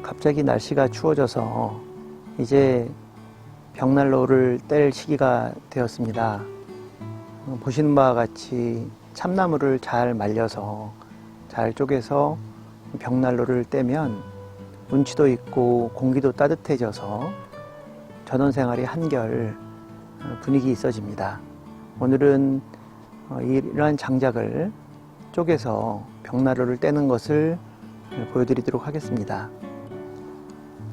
갑자기 날씨가 추워져서 이제 벽난로를 뗄 시기가 되었습니다. 보시는 바와 같이 참나무를 잘 말려서 잘 쪼개서 벽난로를 떼면 운치도 있고 공기도 따뜻해져서 전원생활이 한결 분위기 있어집니다. 오늘은 이러한 장작을 쪼개서 벽난로를 떼는 것을 보여드리도록 하겠습니다.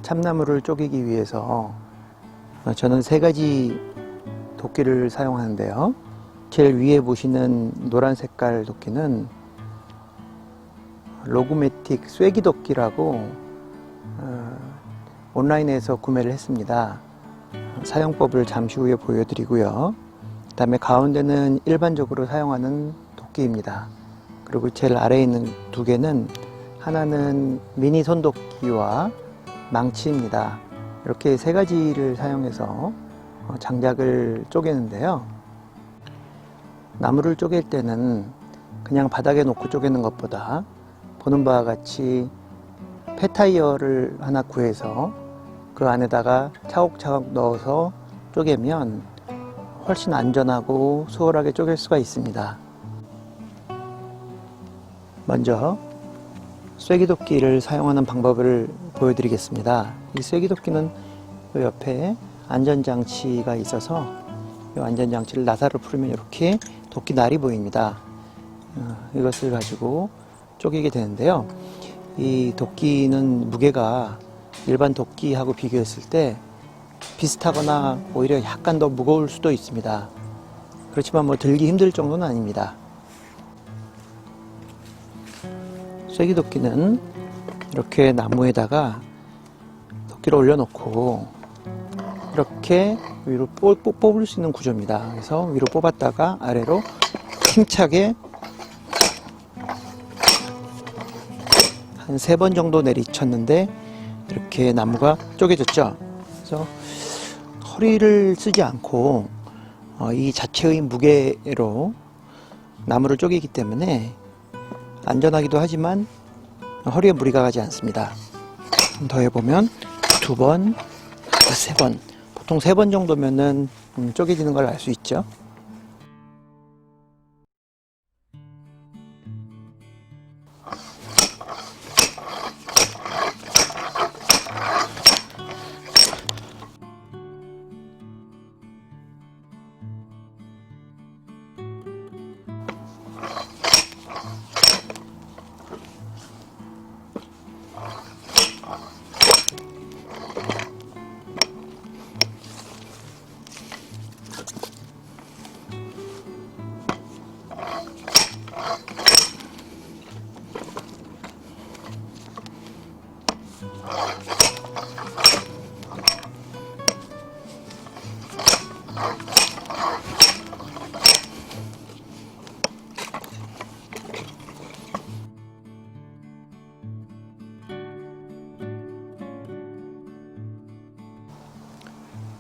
참나무를 쪼개기 위해서 저는 3가지 도끼를 사용하는데요. 제일 위에 보시는 노란 색깔 도끼는 로그매틱 쐐기 도끼라고 온라인에서 구매를 했습니다. 사용법을 잠시 후에 보여드리고요. 그 다음에 가운데는 일반적으로 사용하는 도끼입니다. 그리고 제일 아래에 있는 2개는 하나는 미니 손도끼와 망치입니다. 이렇게 3가지를 사용해서 장작을 쪼개는데요. 나무를 쪼갤 때는 그냥 바닥에 놓고 쪼개는 것보다 보는 바와 같이 폐타이어를 하나 구해서 그 안에다가 차곡차곡 넣어서 쪼개면 훨씬 안전하고 수월하게 쪼갤 수가 있습니다. 먼저 쐐기도끼를 사용하는 방법을 보여드리겠습니다. 이 쐐기도끼는 이 옆에 안전장치가 있어서 이 안전장치를 나사를 풀으면 이렇게 도끼 날이 보입니다. 이것을 가지고 쪼개게 되는데요. 이 도끼는 무게가 일반 도끼하고 비교했을 때 비슷하거나 오히려 약간 더 무거울 수도 있습니다. 그렇지만 들기 힘들 정도는 아닙니다. 쐐기도끼는 이렇게 나무에다가 도끼를 올려놓고 이렇게 위로 뽑을 수 있는 구조입니다. 그래서 위로 뽑았다가 아래로 힘차게 한 3번 정도 내리쳤는데 이렇게 나무가 쪼개졌죠. 그래서 허리를 쓰지 않고 이 자체의 무게로 나무를 쪼개기 때문에 안전하기도 하지만 허리에 무리가 가지 않습니다. 더 해보면 2번, 3번, 보통 3번 정도면은 쪼개지는 걸 알 수 있죠.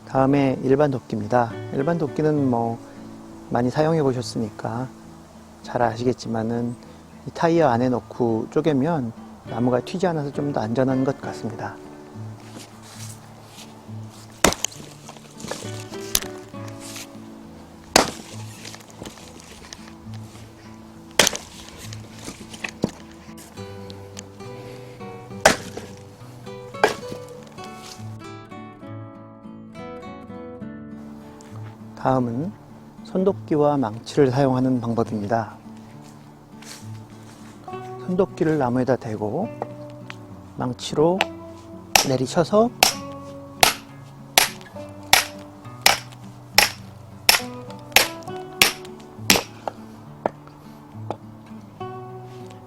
다음에 일반 도끼입니다. 일반 도끼는 많이 사용해 보셨으니까 잘 아시겠지만은 이 타이어 안에 넣고 쪼개면 나무가 튀지 않아서 좀 더 안전한 것 같습니다. 다음은 손도끼와 망치를 사용하는 방법입니다. 손도끼를 나무에다 대고 망치로 내리쳐서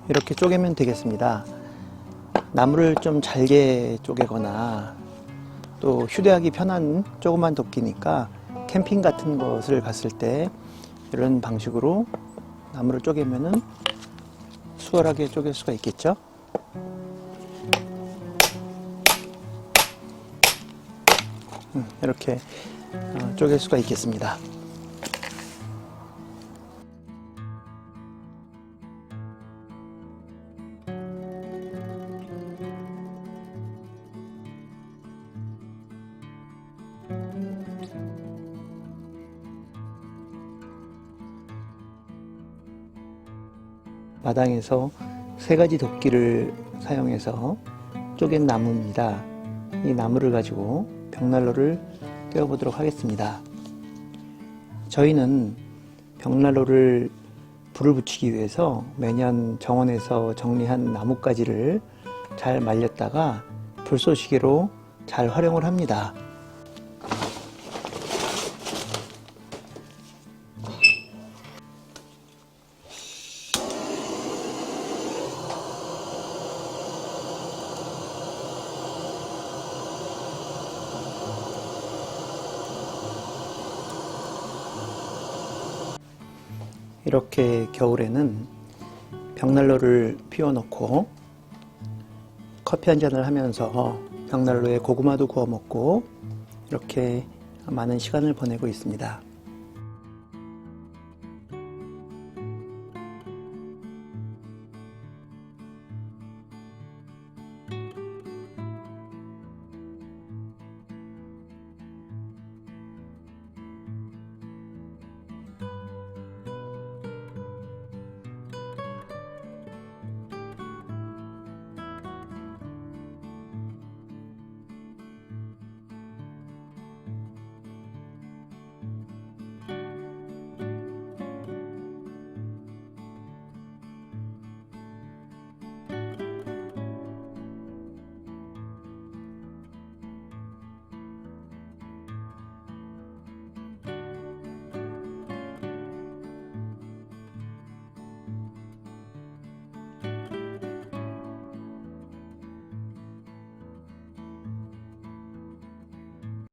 이렇게 쪼개면 되겠습니다. 나무를 좀 잘게 쪼개거나 또 휴대하기 편한 조그만 도끼니까 캠핑 같은 것을 갔을 때 이런 방식으로 나무를 쪼개면은 수월하게 쪼갤 수가 있겠죠. 이렇게 쪼갤 수가 있겠습니다. 마당에서 3가지 도끼를 사용해서 쪼갠 나무입니다. 이 나무를 가지고 벽난로를 떼어보도록 하겠습니다. 저희는 벽난로를 불을 붙이기 위해서 매년 정원에서 정리한 나뭇가지를 잘 말렸다가 불쏘시개로 잘 활용을 합니다. 이렇게 겨울에는 벽난로를 피워놓고 커피 한 잔을 하면서 벽난로에 고구마도 구워 먹고 이렇게 많은 시간을 보내고 있습니다.